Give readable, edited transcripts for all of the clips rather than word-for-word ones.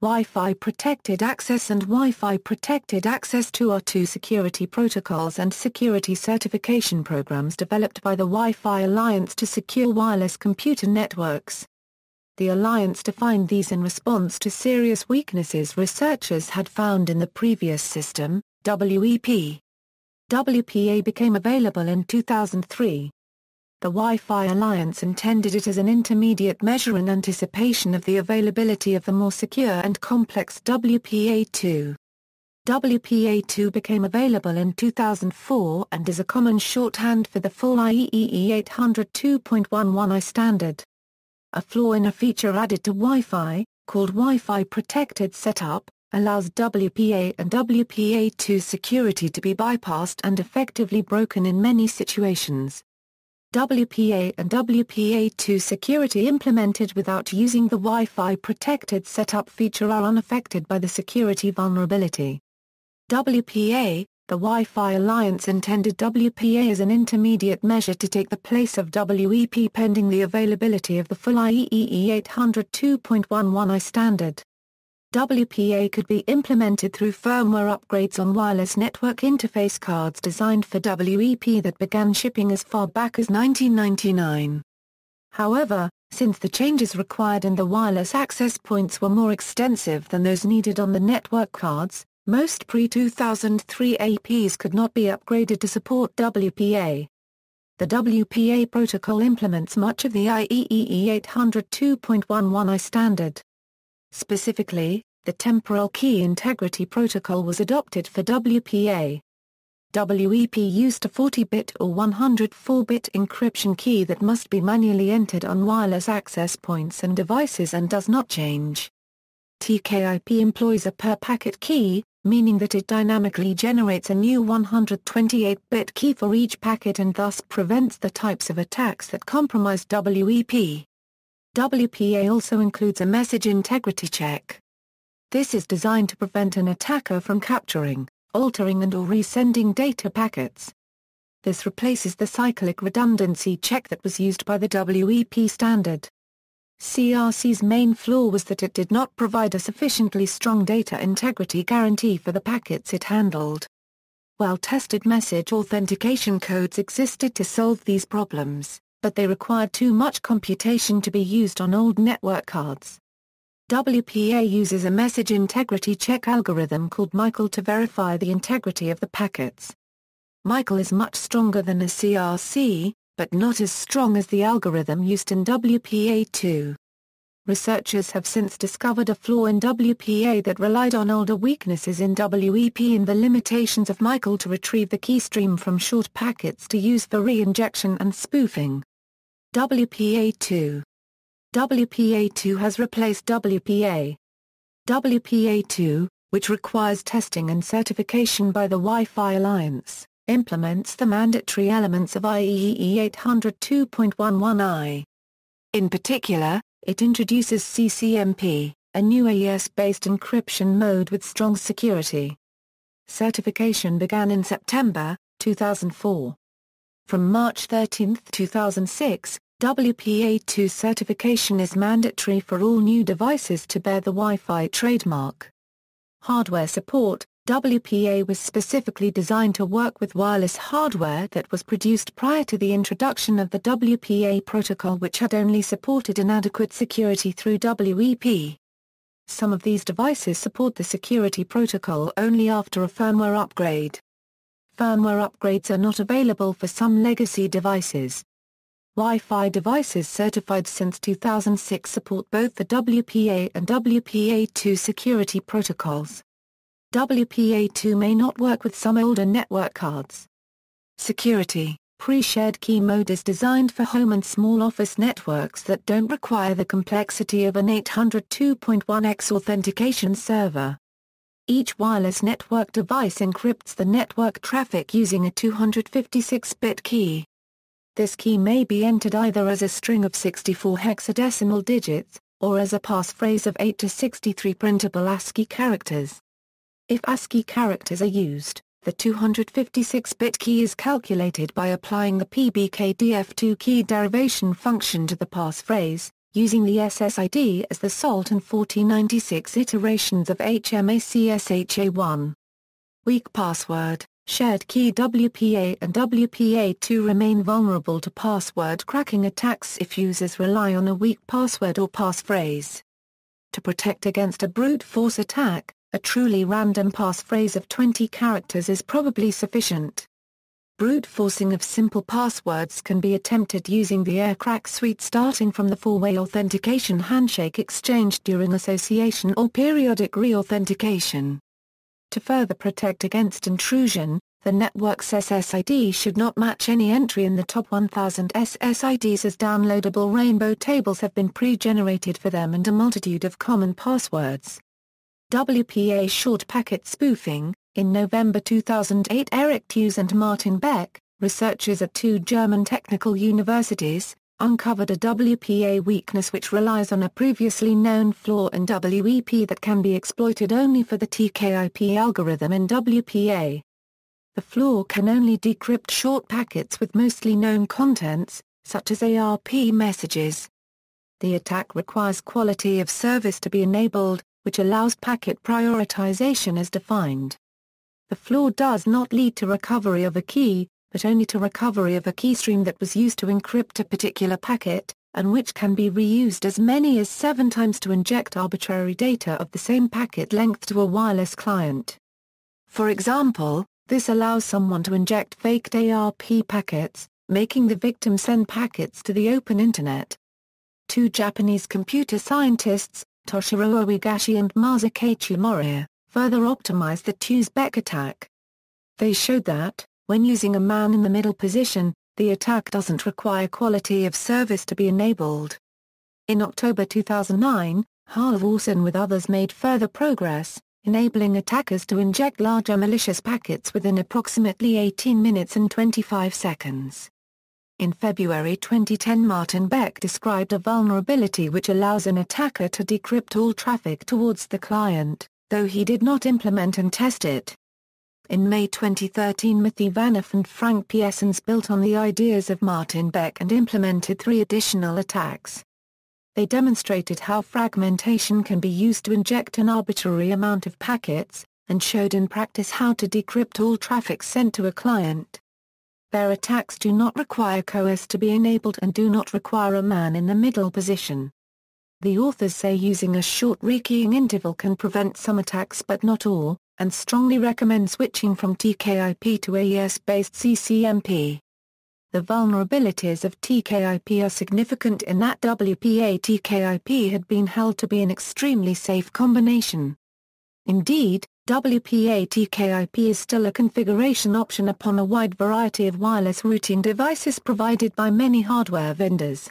Wi-Fi Protected Access and Wi-Fi Protected Access 2 are two security protocols and security certification programs developed by the Wi-Fi Alliance to secure wireless computer networks. The Alliance defined these in response to serious weaknesses researchers had found in the previous system, WEP. WPA became available in 2003. The Wi-Fi Alliance intended it as an intermediate measure in anticipation of the availability of the more secure and complex WPA2. WPA2 became available in 2004 and is a common shorthand for the full IEEE 802.11i standard. A flaw in a feature added to Wi-Fi, called Wi-Fi Protected Setup, allows WPA and WPA2 security to be bypassed and effectively broken in many situations. WPA and WPA2 security implemented without using the Wi-Fi Protected Setup feature are unaffected by the security vulnerability. WPA, the Wi-Fi Alliance intended WPA as an intermediate measure to take the place of WEP pending the availability of the full IEEE 802.11i standard. WPA could be implemented through firmware upgrades on wireless network interface cards designed for WEP that began shipping as far back as 1999. However, since the changes required in the wireless access points were more extensive than those needed on the network cards, most pre-2003 APs could not be upgraded to support WPA. The WPA protocol implements much of the IEEE 802.11i standard. Specifically, the Temporal Key Integrity Protocol was adopted for WPA. WEP used a 40-bit or 104-bit encryption key that must be manually entered on wireless access points and devices and does not change. TKIP employs a per-packet key, meaning that it dynamically generates a new 128-bit key for each packet and thus prevents the types of attacks that compromise WEP. WPA also includes a message integrity check. This is designed to prevent an attacker from capturing, altering and/or resending data packets. This replaces the cyclic redundancy check that was used by the WEP standard. CRC's main flaw was that it did not provide a sufficiently strong data integrity guarantee for the packets it handled. Well-tested message authentication codes existed to solve these problems, but they required too much computation to be used on old network cards. WPA uses a message integrity check algorithm called Michael to verify the integrity of the packets. Michael is much stronger than a CRC, but not as strong as the algorithm used in WPA2. Researchers have since discovered a flaw in WPA that relied on older weaknesses in WEP and the limitations of Michael to retrieve the key stream from short packets to use for re-injection and spoofing. WPA2 WPA2 has replaced WPA. WPA2, which requires testing and certification by the Wi-Fi Alliance, implements the mandatory elements of IEEE 802.11i. In particular, it introduces CCMP, a new AES-based encryption mode with strong security. Certification began in September 2004. From March 13, 2006, WPA2 certification is mandatory for all new devices to bear the Wi-Fi trademark. Hardware support. WPA was specifically designed to work with wireless hardware that was produced prior to the introduction of the WPA protocol, which had only supported inadequate security through WEP. Some of these devices support the security protocol only after a firmware upgrade. Firmware upgrades are not available for some legacy devices. Wi-Fi devices certified since 2006 support both the WPA and WPA2 security protocols. WPA2 may not work with some older network cards. Security. Pre-shared key mode is designed for home and small office networks that don't require the complexity of an 802.1x authentication server. Each wireless network device encrypts the network traffic using a 256-bit key. This key may be entered either as a string of 64 hexadecimal digits, or as a passphrase of 8 to 63 printable ASCII characters. If ASCII characters are used, the 256-bit key is calculated by applying the PBKDF2 key derivation function to the passphrase, using the SSID as the salt and 4096 iterations of HMACSHA1. Weak password, shared key WPA and WPA2 remain vulnerable to password cracking attacks if users rely on a weak password or passphrase. To protect against a brute force attack, a truly random passphrase of 20 characters is probably sufficient. Brute forcing of simple passwords can be attempted using the AirCrack suite, starting from the four-way authentication handshake exchange during association or periodic re-authentication. To further protect against intrusion, the network's SSID should not match any entry in the top 1000 SSIDs, as downloadable rainbow tables have been pre-generated for them and a multitude of common passwords. WPA short packet spoofing. In November 2008, Eric Hughes and Martin Beck, researchers at two German technical universities, uncovered a WPA weakness which relies on a previously known flaw in WEP that can be exploited only for the TKIP algorithm in WPA. The flaw can only decrypt short packets with mostly known contents, such as ARP messages. The attack requires quality of service to be enabled, which allows packet prioritization as defined. The flaw does not lead to recovery of a key, but only to recovery of a keystream that was used to encrypt a particular packet, and which can be reused as many as 7 times to inject arbitrary data of the same packet length to a wireless client. For example, this allows someone to inject faked ARP packets, making the victim send packets to the open internet. Two Japanese computer scientists, Toshiro Oigashi and Masakachi Moriya, further optimized the Hughes-Beck attack. They showed that, when using a man-in-the-middle position, the attack doesn't require quality of service to be enabled. In October 2009, Halvorsen with others made further progress, enabling attackers to inject larger malicious packets within approximately 18 minutes and 25 seconds. In February 2010, Martin Beck described a vulnerability which allows an attacker to decrypt all traffic towards the client, though he did not implement and test it. In May 2013, Matthew Vanoff and Frank Piessens built on the ideas of Martin Beck and implemented 3 additional attacks. They demonstrated how fragmentation can be used to inject an arbitrary amount of packets, and showed in practice how to decrypt all traffic sent to a client. Their attacks do not require CoS to be enabled and do not require a man-in-the-middle position. The authors say using a short rekeying interval can prevent some attacks but not all, and strongly recommend switching from TKIP to AES-based CCMP. The vulnerabilities of TKIP are significant in that WPA-TKIP had been held to be an extremely safe combination. Indeed, WPA-TKIP is still a configuration option upon a wide variety of wireless routing devices provided by many hardware vendors.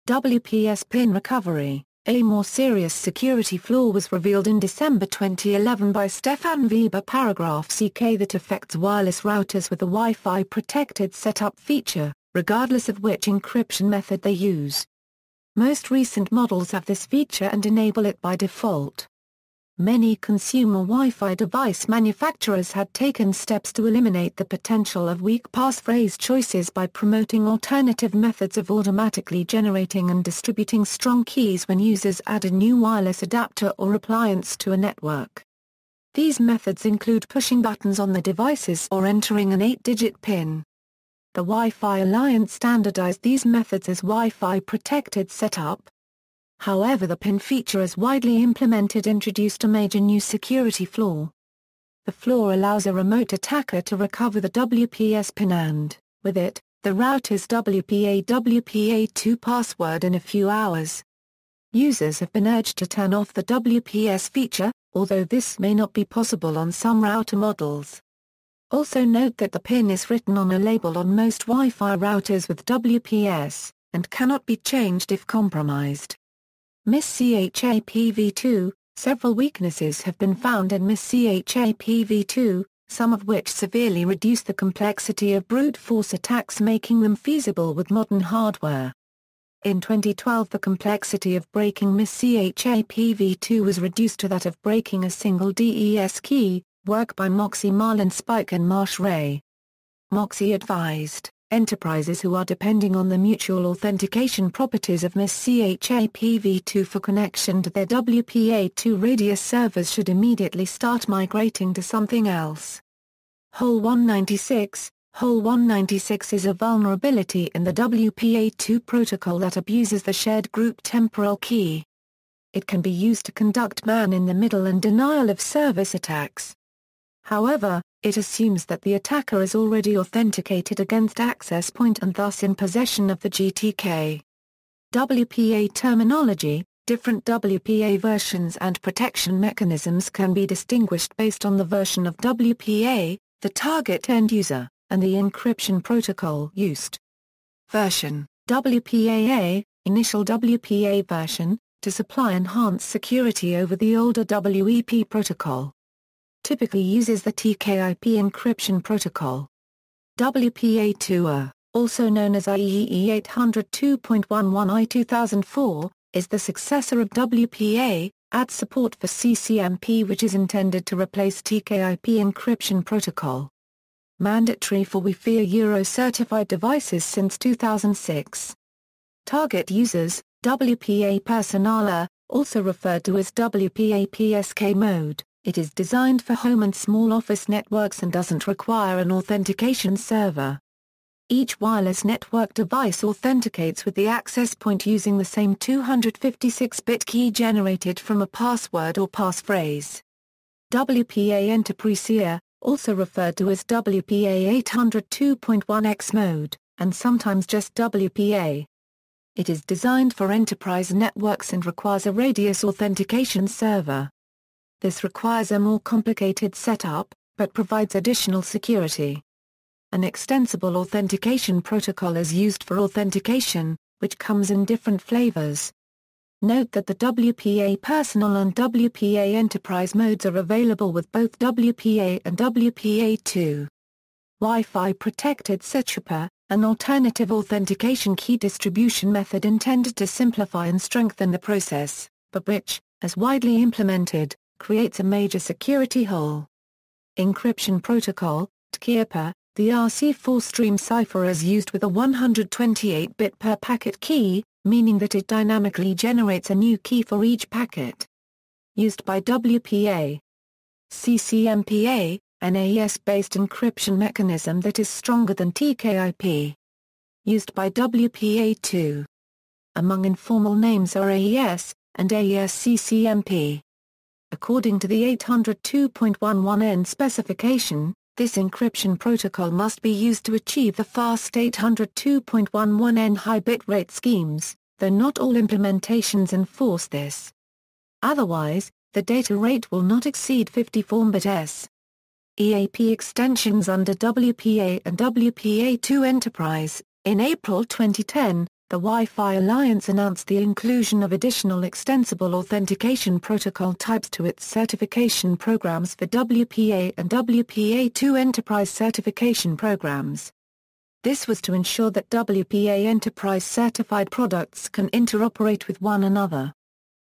Wps Pin Recovery. A more serious security flaw was revealed in December 2011 by Stefan Weber paragraph CK that affects wireless routers with a Wi-Fi protected setup feature, regardless of which encryption method they use. Most recent models have this feature and enable it by default. Many consumer Wi-Fi device manufacturers had taken steps to eliminate the potential of weak passphrase choices by promoting alternative methods of automatically generating and distributing strong keys when users add a new wireless adapter or appliance to a network. These methods include pushing buttons on the devices or entering an 8-digit PIN. The Wi-Fi Alliance standardized these methods as Wi-Fi protected setup. However, the PIN feature as widely implemented introduced a major new security flaw. The flaw allows a remote attacker to recover the WPS PIN and, with it, the router's WPA/WPA2 password in a few hours. Users have been urged to turn off the WPS feature, although this may not be possible on some router models. Also note that the PIN is written on a label on most Wi-Fi routers with WPS, and cannot be changed if compromised. MIS-CHAPv2. Several weaknesses have been found in MIS-CHAPv2, some of which severely reduce the complexity of brute force attacks, making them feasible with modern hardware. In 2012, the complexity of breaking MIS-CHAPv2 was reduced to that of breaking a single DES key, work by Moxie Marlin Spike and Marsh Ray. Moxie advised, enterprises who are depending on the mutual authentication properties of MIS CHAPv2 for connection to their WPA2 radius servers should immediately start migrating to something else. Hole 196. Hole 196 is a vulnerability in the WPA2 protocol that abuses the shared group temporal key. It can be used to conduct man-in-the-middle and denial-of-service attacks. However, it assumes that the attacker is already authenticated against access point and thus in possession of the GTK. Wpa terminology. Different WPA versions and protection mechanisms can be distinguished based on the version of WPA, the target end user, and the encryption protocol used. Version: WPA-A, initial WPA version, to supply enhanced security over the older WEP protocol. Typically uses the TKIP encryption protocol. WPA2A, also known as IEEE 802.11 I-2004, is the successor of WPA, adds support for CCMP which is intended to replace TKIP encryption protocol. Mandatory for Wi-Fi Euro-certified devices since 2006. Target users, WPA Personaler, also referred to as WPA PSK mode. It is designed for home and small office networks and doesn't require an authentication server. Each wireless network device authenticates with the access point using the same 256-bit key generated from a password or passphrase. WPA Enterprise, also referred to as WPA 802.1x mode, and sometimes just WPA. It is designed for enterprise networks and requires a radius authentication server. This requires a more complicated setup, but provides additional security. An extensible authentication protocol is used for authentication, which comes in different flavors. Note that the WPA Personal and WPA Enterprise modes are available with both WPA and WPA2. Wi-Fi Protected SHRP, an alternative authentication key distribution method intended to simplify and strengthen the process, but which, as widely implemented, creates a major security hole. Encryption Protocol, TKIP, the RC4 stream cipher is used with a 128-bit per packet key, meaning that it dynamically generates a new key for each packet. Used by WPA. CCMPA, an AES-based encryption mechanism that is stronger than TKIP. Used by WPA2. Among informal names are AES, and AES CCMP. According to the 802.11n specification, this encryption protocol must be used to achieve the fast 802.11n high bitrate schemes, though not all implementations enforce this. Otherwise, the data rate will not exceed 54 bits. EAP extensions under WPA and WPA2 Enterprise. In April 2010, the Wi-Fi Alliance announced the inclusion of additional extensible authentication protocol types to its certification programs for WPA and WPA2 Enterprise certification programs. This was to ensure that WPA Enterprise certified products can interoperate with one another.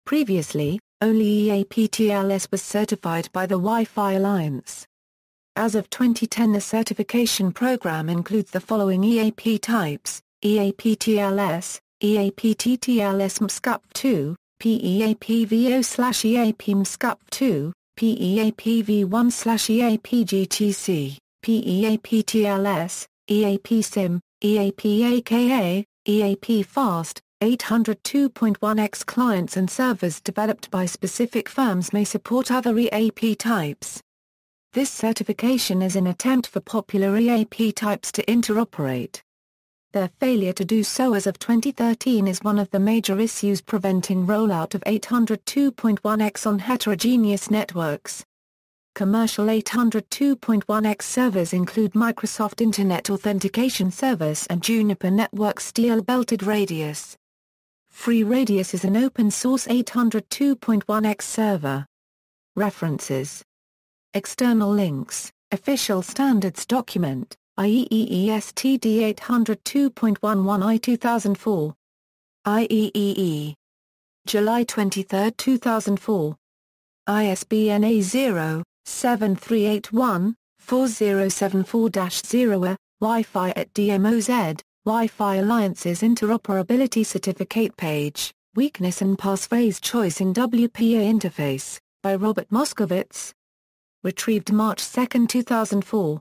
Previously, only EAP TLS was certified by the Wi-Fi Alliance. As of 2010, the certification program includes the following EAP types: EAP TLS, EAP TTLS MSCUP2, PEAPVO/EAP MSCUP2, PEAPV1/EAP GTC, PEAP TLS, EAP SIM, EAP AKA, EAP Fast. 802.1x clients and servers developed by specific firms may support other EAP types. This certification is an attempt for popular EAP types to interoperate. Their failure to do so as of 2013 is one of the major issues preventing rollout of 802.1x on heterogeneous networks. Commercial 802.1x servers include Microsoft Internet Authentication Service and Juniper Networks Steel-Belted Radius. Free Radius is an open-source 802.1x server. References. External links, Official Standards Document, IEEE STD 802.11 I-2004. IEEE. July 23, 2004. ISBN A0-7381-4074-0 Wi-Fi at DMOZ, Wi-Fi Alliance's Interoperability Certificate page, Weakness and Passphrase Choice in WPA Interface, by Robert Moskowitz. Retrieved March 2, 2004.